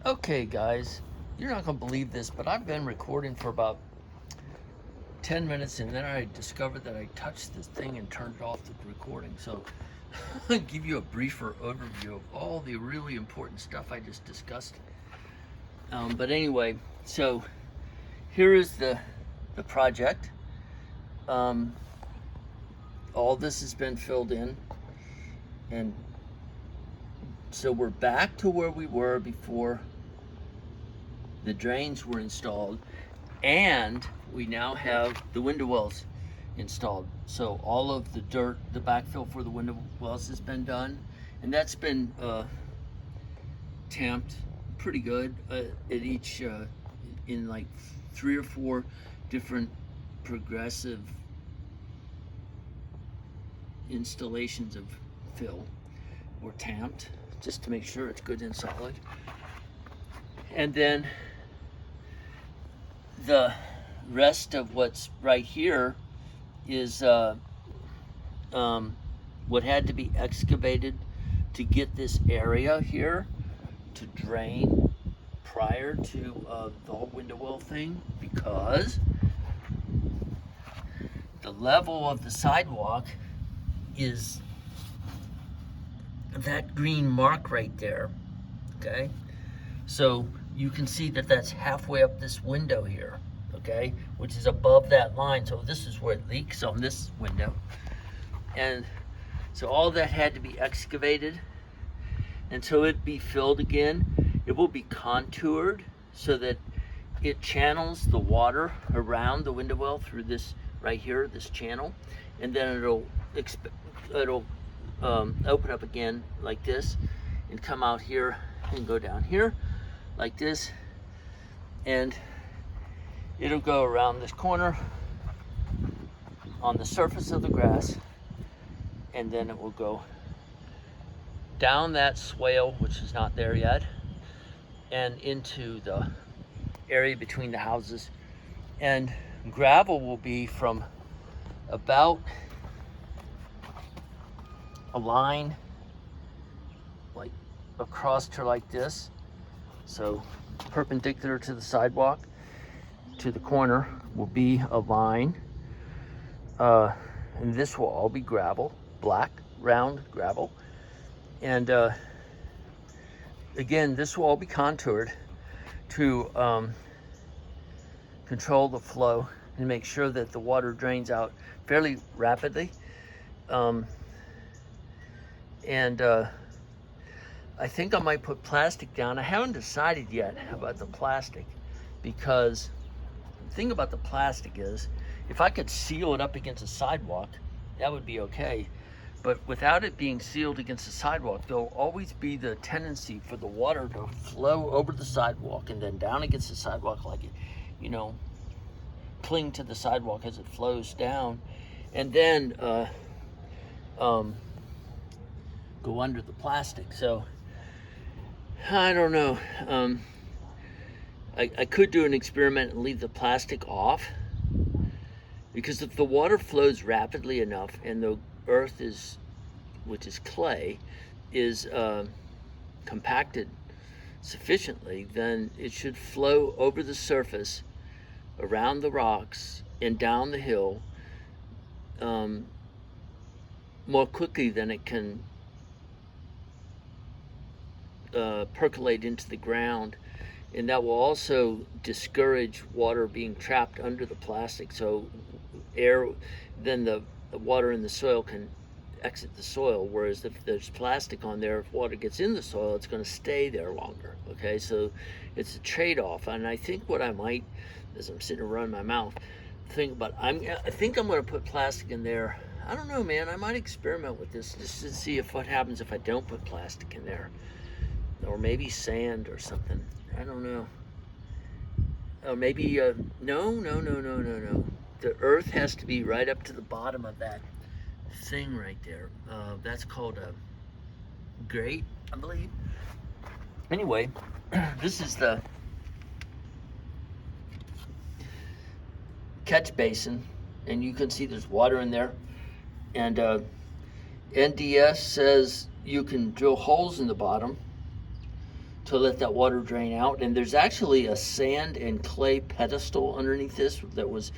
Okay, guys, you're not going to believe this, but I've been recording for about 10 minutes and then I discovered that I touched this thing and turned it off the recording. So I'll give you a briefer overview of all the really important stuff I just discussed. But anyway, so here is the project. Um, all this has been filled in, and so we're back to where we were before the drains were installed, and we now have the window wells installed. So all of the dirt, the backfill for the window wells has been done, and that's been tamped pretty good at each in like 3 or 4 different progressive installations of fill or tamped just to make sure it's good and solid. And then the rest of what's right here is what had to be excavated to get this area here to drain prior to the whole window well thing, because the level of the sidewalk is that green mark right there. Okay, so you can see that that's halfway up this window here, okay, which is above that line. So this is where it leaks on this window. And so all that had to be excavated, and so it'd be filled again. It will be contoured so that it channels the water around the window well through this right here, this channel, and then it'll open up again like this and come out here and go down here like this, and it'll go around this corner on the surface of the grass, and then it will go down that swale, which is not there yet, and into the area between the houses. And gravel will be from about a line like across to like this, so perpendicular to the sidewalk to the corner will be a line, and this will all be gravel, black round gravel. And again, this will all be contoured to control the flow and make sure that the water drains out fairly rapidly. And I think I might put plastic down. I haven't decided yet about the plastic, because the thing about the plastic is, if I could seal it up against a sidewalk, that would be okay. But without it being sealed against the sidewalk, there'll always be the tendency for the water to flow over the sidewalk and then down against the sidewalk, like it, cling to the sidewalk as it flows down, and then go under the plastic. So I don't know. I could do an experiment and leave the plastic off, because if the water flows rapidly enough and the earth is, which is clay, is compacted sufficiently, then it should flow over the surface, around the rocks, and down the hill more quickly than it can percolate into the ground. And that will also discourage water being trapped under the plastic, so then the water in the soil can exit the soil. Whereas if there's plastic on there, if water gets in the soil, it's going to stay there longer. Okay, so it's a trade-off. And I think what I might, as I'm sitting around my mouth, think about, I think I'm going to put plastic in there. I don't know, man. I might experiment with this just to see what happens if I don't put plastic in there, or maybe sand or something. I don't know. Or maybe no. The earth has to be right up to the bottom of that thing right there. That's called a grate, I believe. Anyway, this is the catch basin, and you can see there's water in there. And NDS says you can drill holes in the bottom to let that water drain out. And there's actually a sand and clay pedestal underneath this that was,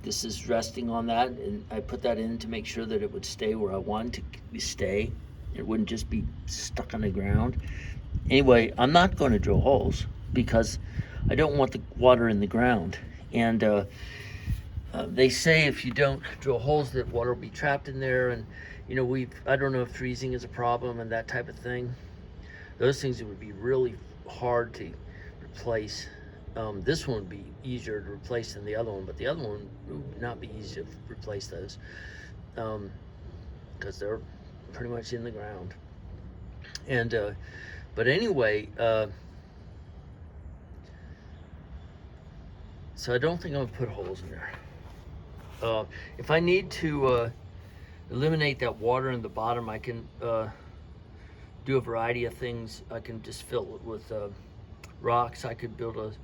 this is resting on that, and I put that in to make sure that it would stay where I wanted to stay. It wouldn't just be stuck on the ground. Anyway, I'm not going to drill holes because I don't want the water in the ground. And they say if you don't drill holes that water will be trapped in there. And I don't know if freezing is a problem and that type of thing. Those things would be really hard to replace. This one would be easier to replace than the other one, but the other one would not be easy to replace those because they're pretty much in the ground. And but anyway, so I don't think I'm gonna put holes in there. If I need to eliminate that water in the bottom, I can do a variety of things. I can just fill it with rocks. I could build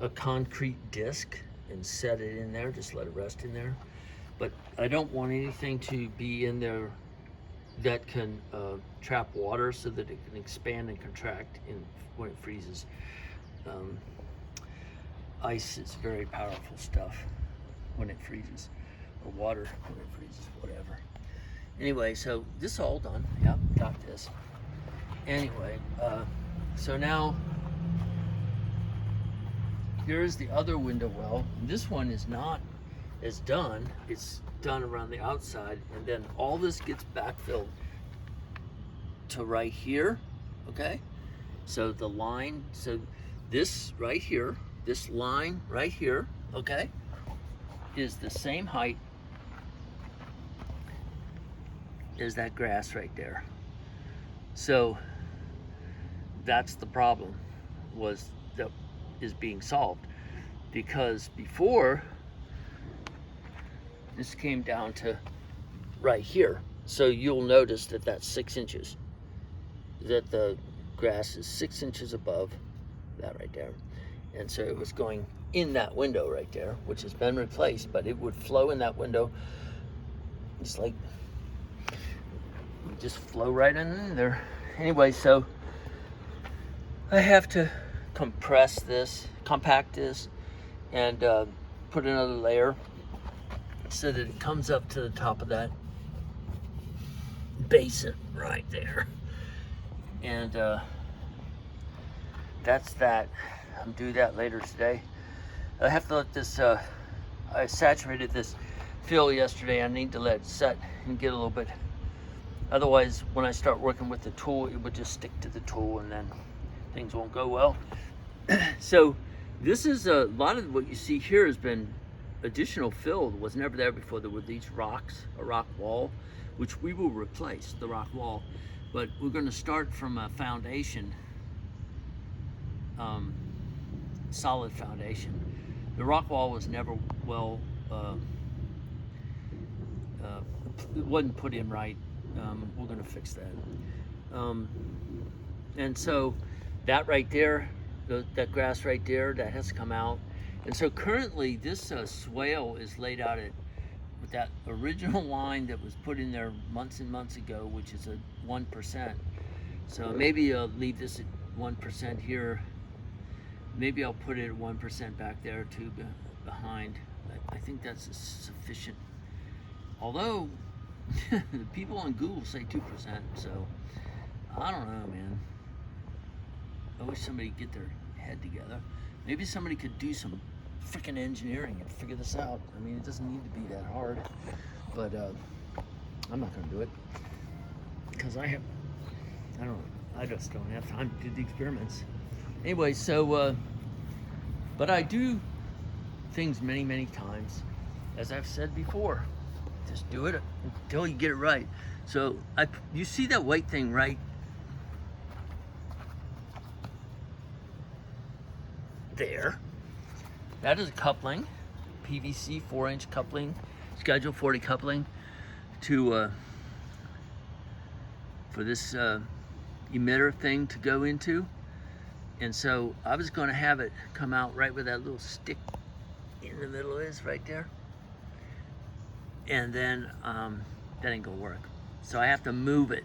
a concrete disc and set it in there, just let it rest in there. But I don't want anything to be in there that can trap water so that it can expand and contract when it freezes. Ice is very powerful stuff when it freezes, or water when it freezes, whatever. Anyway, so this is all done. Yep, got this. Anyway, so now here's the other window well. This one is not as done. It's done around the outside, and then all this gets backfilled to right here, okay? So the line, so this right here, this line right here, okay, is the same height as that grass right there. So that's the problem that is being solved, because before this came down to right here. So you'll notice that that's 6 inches, that the grass is 6 inches above that right there. And so it was going in that window right there, which has been replaced, but it would flow in that window. It's like, just flow right in there. Anyway, so I have to compact this, and put another layer so that it comes up to the top of that basin right there. And that's that. I'll do that later today. I have to let this, I saturated this fill yesterday. I need to let it set and get a little bit. Otherwise, when I start working with the tool, it would just stick to the tool and then things won't go well. So this is a lot of what you see here has been additional fill that was never there before. There were these rocks, a rock wall, which we will replace, the rock wall. But we're going to start from a foundation, solid foundation. The rock wall was never well, it wasn't put in right. We're going to fix that. And so that right there, that grass right there, that has to come out. And so currently this swale is laid out with that original line that was put in there months and months ago, which is a 1%. So maybe I'll leave this at 1% here. Maybe I'll put it at 1% back there too, behind. I think that's sufficient. Although the people on Google say 2%, so I don't know, man. I wish somebody could get their head together. Maybe somebody could do some freaking engineering and figure this out. I mean, it doesn't need to be that hard, but I'm not gonna do it because I just don't have time to do the experiments. Anyway, so, but I do things many, many times. As I've said before, just do it until you get it right. So you see that white thing right there? That is a coupling, PVC 4-inch coupling, Schedule 40 coupling to for this emitter thing to go into. And so I was going to have it come out right where that little stick in the middle is, right there. And then that ain't gonna work. So I have to move it.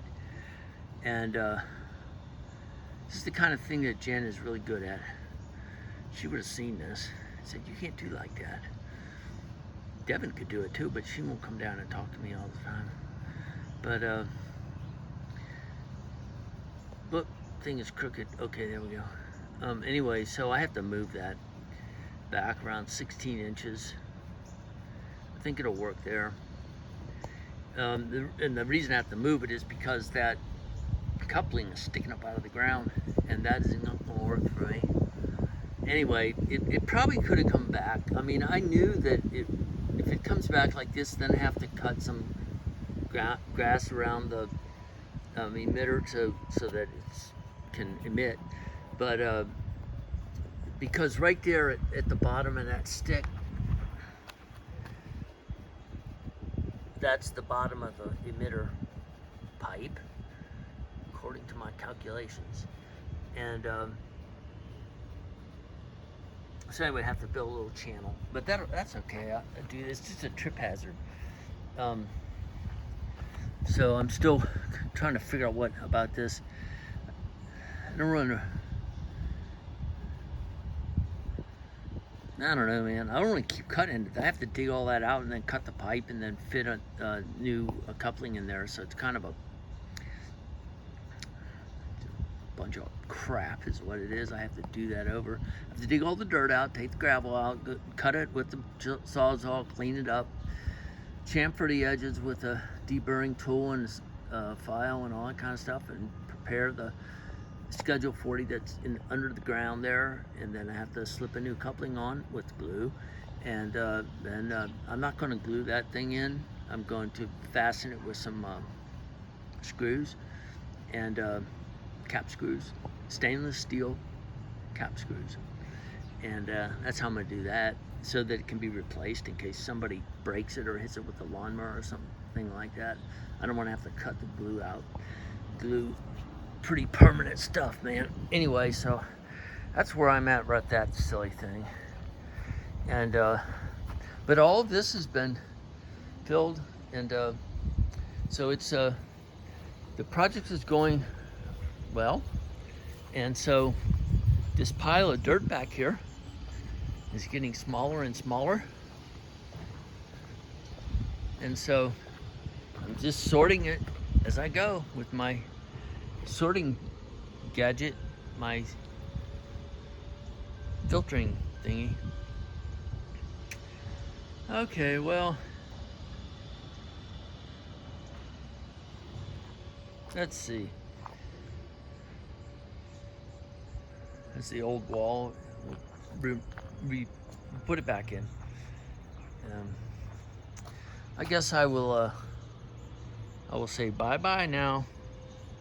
And this is the kind of thing that Jen is really good at. She would have seen this. Said, you can't do like that. Devin could do it too, but she won't come down and talk to me all the time. But look, thing is crooked. Okay, there we go. Anyway, so I have to move that back around 16 inches. I think it'll work there. And the reason I have to move it is because that coupling is sticking up out of the ground, and that is not going to work for me. Anyway, it probably could have come back. I mean, I knew that if it comes back like this, then I have to cut some grass around the emitter so that it can emit. But because right there at the bottom of that stick, that's the bottom of the emitter pipe, according to my calculations. And so anyway, I have to build a little channel, but that's okay. I do this. It's just a trip hazard. So I'm still trying to figure out what about this. I don't know, man. I don't want to keep cutting it. I have to dig all that out and then cut the pipe and then fit a new coupling in there. So it's kind of a bunch of crap is what it is. I have to do that over. I have to dig all the dirt out, take the gravel out, cut it with the Sawzall, clean it up, chamfer the edges with a deburring tool and file and all that kind of stuff, and prepare the Schedule 40 that's under the ground there. And then I have to slip a new coupling on with glue, and then I'm not going to glue that thing in. I'm going to fasten it with some screws and cap screws, stainless steel cap screws, and that's how I'm going to do that, so that it can be replaced in case somebody breaks it or hits it with a lawnmower or something like that. I don't want to have to cut the glue out. Glue, pretty permanent stuff, man. Anyway, so that's where I'm at with that silly thing. And but all of this has been filled, and so it's the project is going well, and so this pile of dirt back here is getting smaller and smaller, and so I'm just sorting it as I go with my sorting gadget, my filtering thingy. Okay, well, let's see. That's the old wall. We put it back in. I guess I will say bye-bye now.